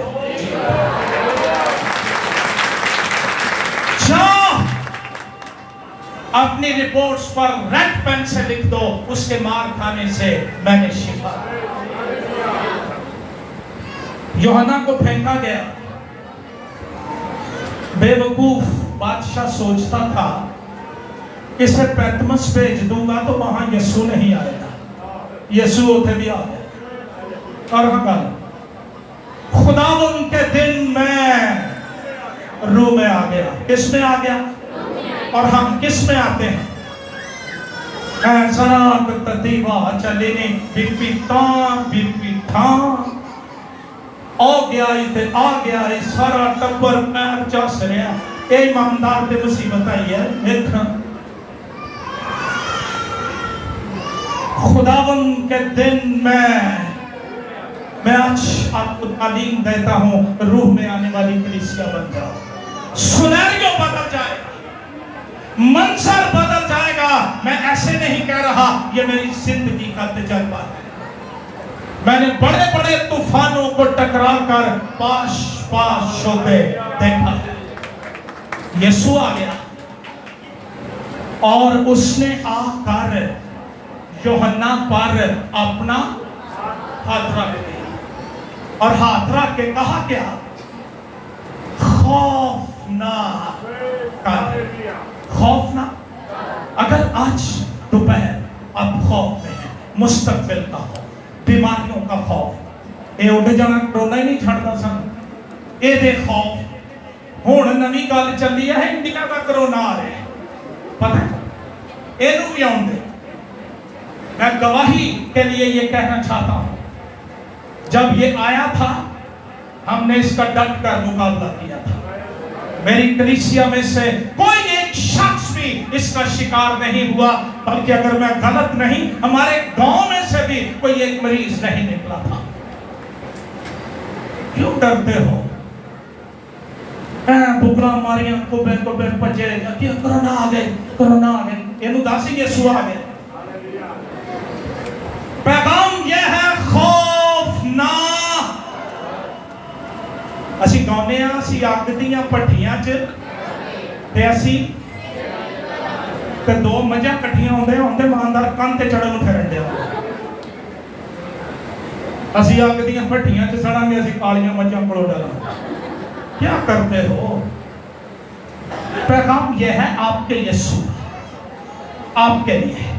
اپنی رپورٹس پر ریڈ پین سے لکھ دو اس کے مار کھانے سے میں نے شفا۔ یوحنا کو پھینکا گیا۔ بے وقوف بادشاہ سوچتا تھا اسے پیتمس بھیج دوں گا تو وہاں یسوع نہیں آئے گا، یسوع ہوتے بھی آ گئے۔ اور ہم خداوند کے دن میں روح میں آ گیا۔ کس میں آ گیا؟ اور ہم کس میں آتے ہیں؟ اے زراق تدیوہ چلینے بی تھاں آ گیا ہی سارا ٹبر پیر چاس رہا۔ اے امامدار دے مصیبت آئی ہے، دیکھا خداوند کے دن میں آج آپ کو تعلیم دیتا ہوں، روح میں آنے والی کلیسیا بن جاؤ۔ سنیریو بدل جائے گا، منظر بدل جائے گا۔ میں ایسے نہیں کہہ رہا، یہ میری زندگی کا تجربہ ہے۔ میں نے بڑے بڑے طوفانوں کو ٹکرا کر پاش ہوتے دیکھا۔ یسوع آ گیا اور اس نے آ کر یوحنا پر اپنا ہاتھ رکھ دیا اور ہاتھ رکھ کے کہا کیا؟ خوف نہ کر۔ خوف نہ، اگر آج دوپہر آپ خوف میں ہیں، مستقبل کا خوف، بیماریوں کا خوف، اے اٹھ جانا کرونا ہی نہیں چھڑتا سن، اے دے خوف ہون نمی گل چلی ہے، انڈیا کا کرونا آ رہے ہیں، پتہ ہے اے نو بھی آن دے۔ میں گواہی کے لیے یہ کہنا چاہتا ہوں، جب یہ آیا تھا ہم نے اس کا ڈٹ کر مقابلہ کیا تھا۔ میری کلیسیا میں سے کوئی ایک شخص بھی اس کا شکار نہیں ہوا، بلکہ اگر میں غلط نہیں ہمارے گاؤں میں سے بھی کوئی ایک مریض نہیں نکلا تھا۔ کیوں ڈرتے ہو؟ بکرا ماریاں کو بے پجے کہ کرونا آ گئے، یہ داسی یسوع آ گئے۔ پیغام یہ ہے خوف نہ۔ اسی گاؤنے ہیں، اسی آگدیاں پٹھیاں تے اسی تے دو مجھا کٹھیاں ہوندے ماندار کان تے چڑھن پھرن دیا۔ اسی آگدیاں پٹھیاں سڑا میں اسی کالیاں مجھا پڑو ڈالا۔ کیا کرتے ہو؟ پیغام یہ ہے آپ کے یسوع آپ کے لیے،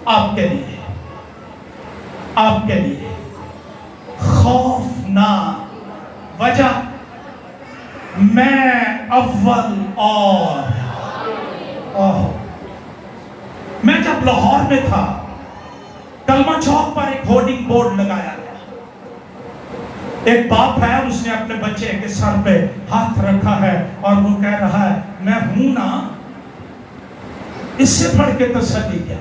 آپ کے لیے، آپ کے لیے خوف نہ، وجہ میں اول اور میں جب لاہور میں تھا، کلمہ چوک پر ایک ہورڈنگ بورڈ لگایا گیا. ایک باپ ہے، اس نے اپنے بچے کے سر پہ ہاتھ رکھا ہے اور وہ کہہ رہا ہے میں ہوں نا. اس سے پڑھ کے تسلی کیا؟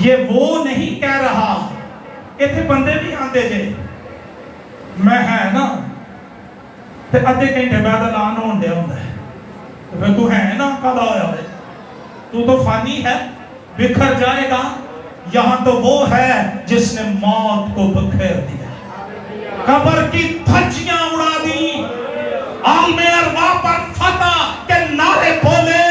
یہ وہ نہیں کہہ رہا کہ تھے بندے بھی آندے جے میں ہے نا تے ادھے گھنٹے بعد اعلان ہون دیا ہوندا ہے تو تو ہے نا کدا ہویا ہوئے تو فانی ہے، بکھر جائے گا. یہاں تو وہ ہے جس نے موت کو بکھیر دیا، قبر کی دھجیاں اڑا دی، عالم ارواح پر فتح کے نعرے بولے.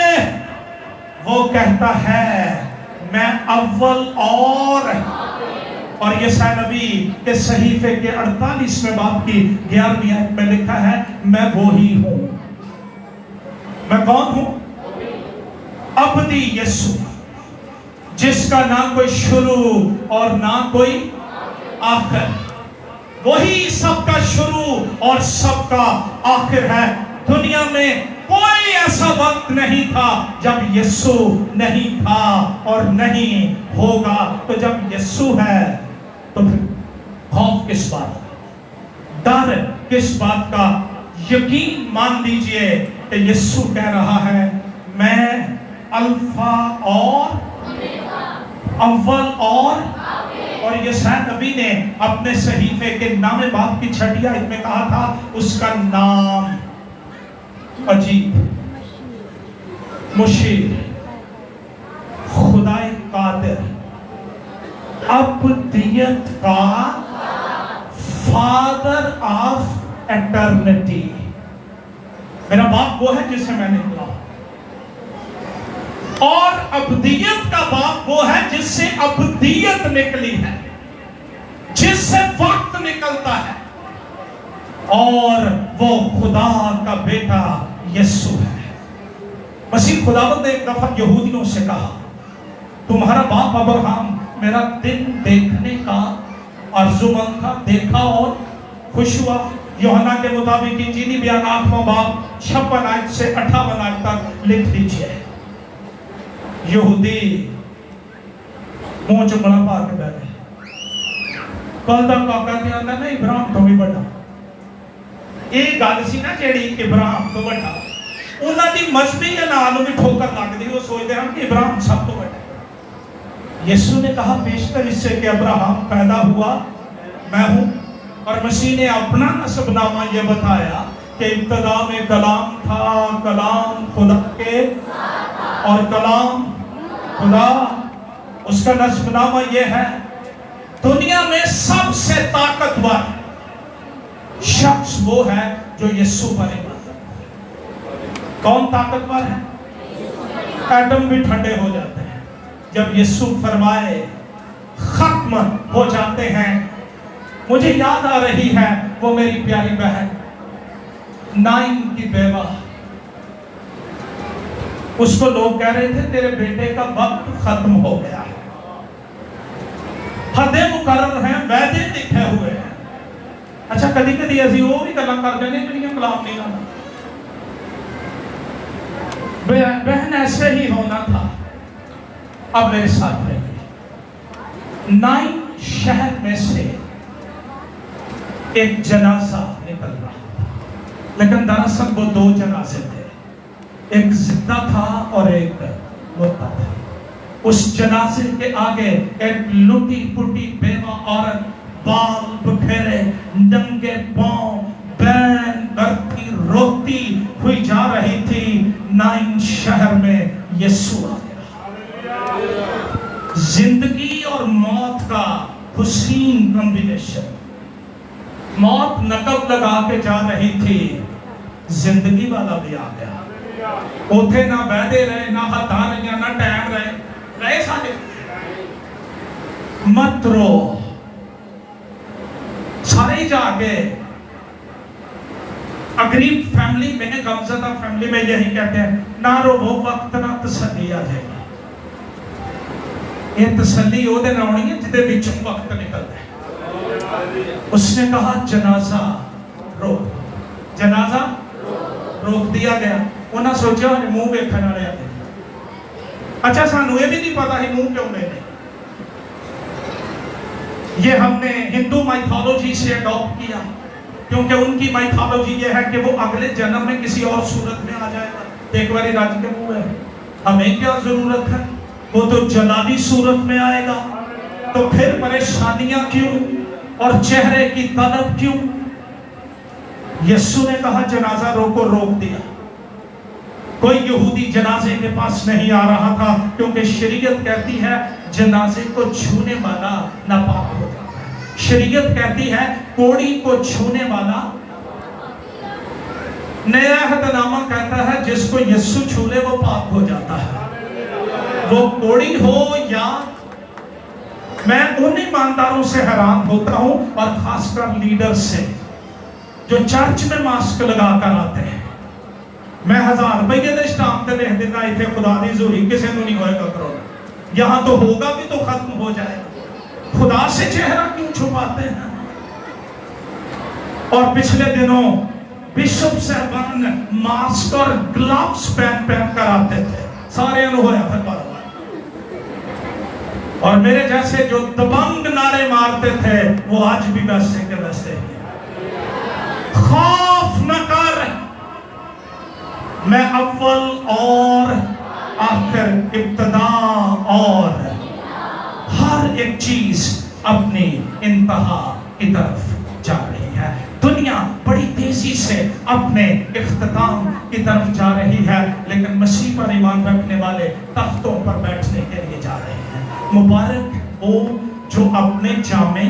وہ کہتا ہے میں اول اور یسایا نبی کے صحیفے کے 48ویں باب کی 11ویں آیت میں لکھا ہے میں وہی ہوں. میں کون ہوں؟ ابدی یسوع، جس کا نہ کوئی شروع اور نہ کوئی آخر. وہی سب کا شروع اور سب کا آخر ہے. دنیا میں کوئی ایسا وقت نہیں تھا جب یسوع نہیں تھا اور نہیں ہوگا. تو جب یسوع ہے تو پھر خوف کس بات کا، ڈر کس بات کا؟ یقین مان لیجئے کہ یسوع کہہ رہا ہے میں الفا اور اول اور یسایا نبی نے اپنے صحیفے کے نام باب کی 6 آیت میں کہا تھا اس کا نام عجیب، مشیر، خدائے قادر، ابدیت کا فادر آف ایٹرنٹی. میرا باپ وہ ہے جس سے میں نکلا، اور ابدیت کا باپ وہ ہے جس سے ابدیت نکلی ہے، جس سے وقت نکلتا ہے، اور وہ خدا کا بیٹا یسوع ہے. مسیح خداوند نے ایک دفعہ یہودیوں سے کہا تمہارا باپ ابراہم میرا دن دیکھنے کا آرزومند تھا، دیکھا اور خوش ہوا. یوحنا کے مطابق انجیلی بیان 8واں باب 56 آیت سے 58 آیت تک لکھ لیجئے. یہودی منہ چنگلا پا کے بیٹھے کل دا کاکا تے آندا میں ابراہیم تو بھی بڑا. یہ گل سی نا جیڑی ابراہیم تو بڑا، انہاں دی مذہبی جناح نوں بھی ٹھوکر لگدی، وہ سوچدے ہن کہ ابراہیم سب تو بڑا. یسوع نے کہا بیشتر اس سے کہ ابراہیم پیدا ہوا میں ہوں. اور مسیح نے اپنا نسب نامہ یہ بتایا کہ ابتدا میں کلام تھا، کلام خدا کے اور کلام خدا. اس کا نسب نامہ یہ ہے دنیا میں سب سے طاقتور شخص وہ ہے جو یسوع پر ایمان رکھتا ہے. کون طاقتور ہے؟ ایٹم بھی ٹھنڈے ہو جاتے ہیں جب یسوع فرمائے، ختم ہو جاتے ہیں. مجھے یاد آ رہی ہے وہ میری پیاری بہن 9 کی بیوہ، اس کو لوگ کہہ رہے تھے تیرے بیٹے کا وقت ختم ہو گیا ہے، حدیں مقرر ہیں، وعدے لکھے ہوئے ہیں. اچھا کدی کدی اسی وہ بھی گلاں کر دینے جڑیاں کلام نہیں آنا. بہن ایسے ہی ہونا تھا. اب میرے ساتھ رہیے. 9 شہر میں سے ایک جنازہ نکل رہا تھا، لیکن دراصل وہ 2 جنازے تھے، ایک زندہ تھا اور ایک مردہ تھا. اس جنازے کے آگے ایک لٹی پٹی بیوہ عورت بال بکھیرے ننگے پاؤں بین کرتی روتی ہوئی جا رہی تھی. 9 شہر میں یسوع آ گیا. زندگی اور موت کا حسین کمبینیشن. موت نقب لگا کے جا رہی تھی، زندگی والا بھی آ گیا. اوتھے نہ وعدے رہے، نہ ہتھاں رہیاں، نہ ٹائم رہے سارے. مت رو، سارے جا کے غریب فیملی میں, غمزدہ فیملی میں یہی کہتے ہیں نہ رو وہ وقت نہ تسلی آ جائے گی. یہ تسلی وہ دن آنی ہے جدے بچوں وقت نکلتا ہے. اس نے کہا جنازہ روک, جنازہ روک دیا گیا. انہاں سوچا منہ ویکھن والے آتے. اچھا سانو یہ بھی نہیں پتا ہے منہ کیوں لینے. یہ ہم نے ہندو مائتھولوجی سے اڈاپٹ کیا کیونکہ ان کی مائتھولوجی یہ ہے کہ وہ اگلے جنم میں کسی اور صورت میں آ جائے گا. ایک باری راج کے منہ ہے, ہمیں کیا ضرورت ہے, وہ تو جلالی صورت میں آئے گا. تو پھر پریشانیاں کیوں اور چہرے کی طلب کیوں. یسوع نے کہا جنازہ روکو, روک دیا. کوئی یہودی جنازے کے پاس نہیں آ رہا تھا کیونکہ شریعت کہتی ہے جنازے کو چھونے والا ناپاک ہو جاتا ہے. شریعت کہتی ہے کوڑی کو چھونے والا. نیا عہد نامہ کہتا ہے جس کو یسوع چھو لے وہ پاک ہو جاتا ہے. وہ کوڑی ہو یا. میں ان ایمانداروں سے حیران ہوتا ہوں اور خاص کر لیڈر سے جو چرچ میں ماسک لگا کر آتے ہیں. میں 1000 روپے دے سٹامپ تے لکھ دینا ایتھے خدا دی حضوری کسے نوں نہیں ہوئے گا کرونا. یہاں تو ہوگا بھی تو ختم ہو جائے گا. خدا سے چہرہ کیوں چھپاتے ہیں. اور پچھلے دنوں بشپ صاحبان ماسک اور گلوز پہن کر آتے تھے. سارے انہوں ہویا پھر بار. اور میرے جیسے جو دبنگ نعرے مارتے تھے وہ آج بھی ویسے کے ویسے ہیں. خوف نہ کر, میں اول اور آخر, ابتدا اور ہر ایک چیز اپنی انتہا کی طرف جا رہی ہے. دنیا بڑی تیزی سے اپنے اختتام کی طرف جا رہی ہے لیکن مسیح پر ایمان رکھنے والے تختوں پر بیٹھنے کے لیے جا رہے ہیں. مبارک وہ جو اپنے جامے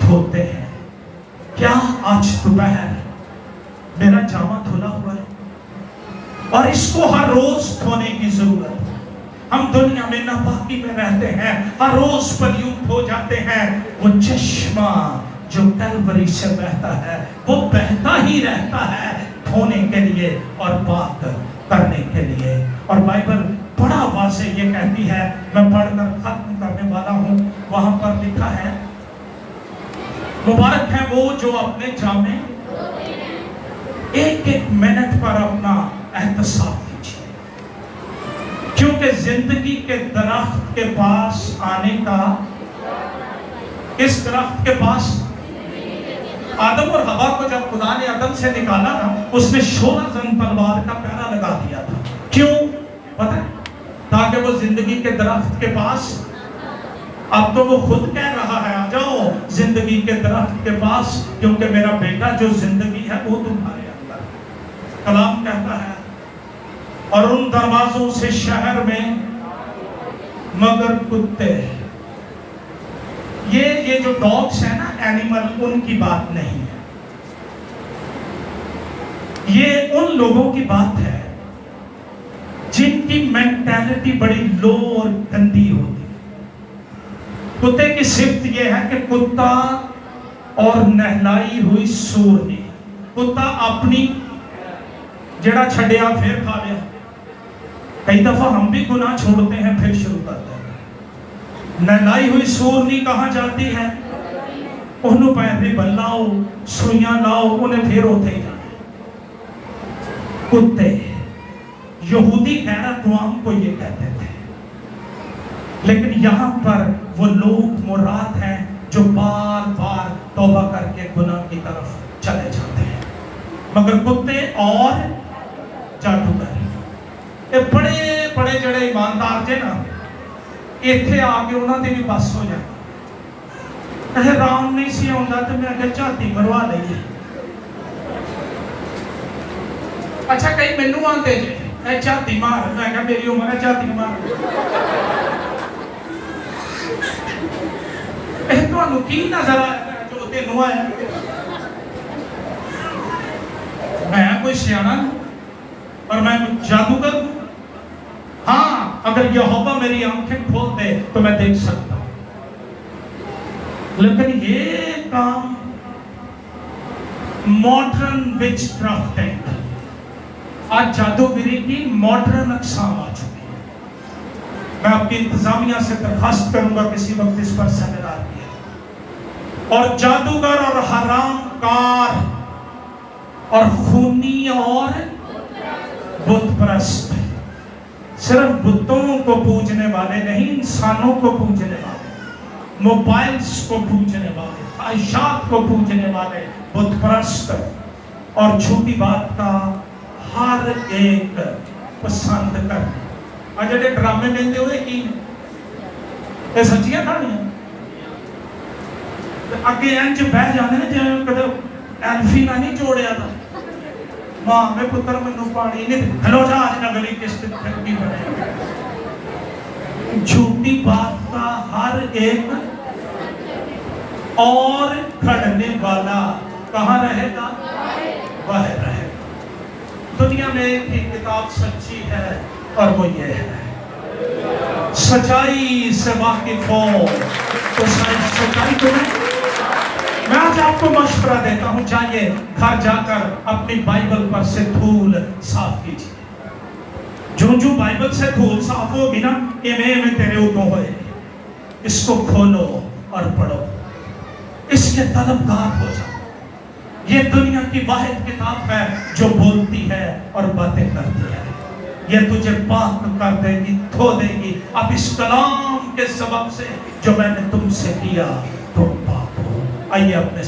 دھوتے ہیں. کیا آج دوپہر میرا جامہ دھلا ہوا ہے اور اس کو ہر روز دھونے کی ضرورت ہے. ہم دنیا میں ناپاکی میں رہتے ہیں, ہر روز پلیوٹ ہو جاتے ہیں. وہ چشمہ جو کیلوری سے بہتا ہے وہ بہتا ہی رہتا ہے دھونے کے لیے اور پاک کرنے کے لیے. اور بائبل بڑا واضح یہ کہتی ہے, میں پڑھ کر ختم کرنے والا ہوں. وہاں پر لکھا ہے مبارک ہے وہ جو اپنے جامے. ایک ایک منٹ پر اپنا احتساب کیجیے کیونکہ زندگی کے درخت کے پاس آنے کا. اس درخت کے پاس آدم اور حوا کو جب خدا نے عدن سے نکالا نا اس نے 16 زن تلوار کا پہرا لگا دیا تھا. کیوں پتہ ہے؟ تاکہ وہ زندگی کے درخت کے پاس. اب تو وہ خود کہہ رہا ہے آ جاؤ زندگی کے درخت کے پاس کیونکہ میرا بیٹا جو زندگی ہے وہ تمہارے اندر. کلام کہتا ہے اور ان دروازوں سے شہر میں مگر کتے. یہ جو ڈاگس ہیں نا اینیمل, ان کی بات نہیں ہے. یہ ان لوگوں کی بات ہے جن کی مینٹیلٹی بڑی لو اور گندی ہوتی. کتے کی صفت یہ ہے کہ کتا اور نہلائی ہوئی سور نہیں. کتا اپنی جڑا چھڑیا پھر کھا لیا. کئی دفعہ ہم بھی گناہ چھوڑتے ہیں پھر شروع کرتے ہیں. نہلائی ہوئی سور نہیں کہاں جاتی ہے, انہوں پیری بلاؤ سوئیاں لاؤ انہیں پھر ہوتے ہی جاتے. کتے یہودی غیرت عوام کو یہ کہتے تھے لیکن یہاں پر وہ لوگ مراد ہیں جو بار بار توبہ کر کے گناہ کی طرف چلے جاتے ہیں. مگر کتے اور جادوگر یہ بڑے بڑے جڑے ایماندار جے نا ایتھے آ کے انہوں نے بھی بس ہو جائے. حیران نہیں سی آتا تو میں کہ چاتی مروا لئیے. اچھا کئی مینوں آتے جے اے چاتی مار, میں کہ میری عمر ہے چاتی مار. اے تو انہوں کی نظر آیا جو تینوں آیا. میں کوئی سیانا ہوں اور میں جادوگر ہوں. ہاں اگر یہوہ میری آنکھیں کھول دے تو میں دیکھ سکتا ہوں لیکن یہ کام ماڈرن وچ کرافٹنگ، آج جادوگری کی ماڈرن اقسام آ چکی ہے. میں اپنی انتظامیہ سے درخواست کروں گا کسی وقت اس پر سیمینار کیا. اور جادوگر اور حرام کار اور خونی اور بت پرست، صرف بتوں کو پوجنے والے نہیں، انسانوں کو پوجنے والے، موبائلز کو پوجنے والے، خواہشات کو پوجنے والے بت پرست اور جھوٹی بات کا ہر ایک پسند کر. آج جڑے ڈرامے لیندے ہوئے کی یہ سچیاں کہانیاں اگے انج بہ جانے نا جے کدے ایلفی نہ نہیں جوڑیا تھا، ماں میں پتر مینوں پانی نہیں ہلو جا اج نہ گلی کس کی بنے. جھوٹی بات کا ہر ایک اور کھڑنے والا کہاں رہے گا؟ باہر رہے گا. دنیا میں ایک ہی کتاب سچی ہے اور وہ یہ ہے، سچائی سے واقف ہو تو شاید سچائی تو نہیں. میں آج آپ کو مشورہ دیتا ہوں، جائیے گھر جا کر اپنی بائبل پر سے دھول صاف کیجیے. جو بائبل سے دھول صاف ہوگی نا، میں تیرے اوتوں ہوئے. اس کو کھولو اور پڑھو، اس کے طلبگار ہو جاؤ. یہ دنیا کی واحد کتاب ہے جو بولتی ہے اور باتیں کرتی ہے. یہ تجھے پاک کر دے گی، دھو دے گی. اب اس کلام کے سبب سے جو میں نے تم سے کیا تم پاک ہو. آئیے اپنے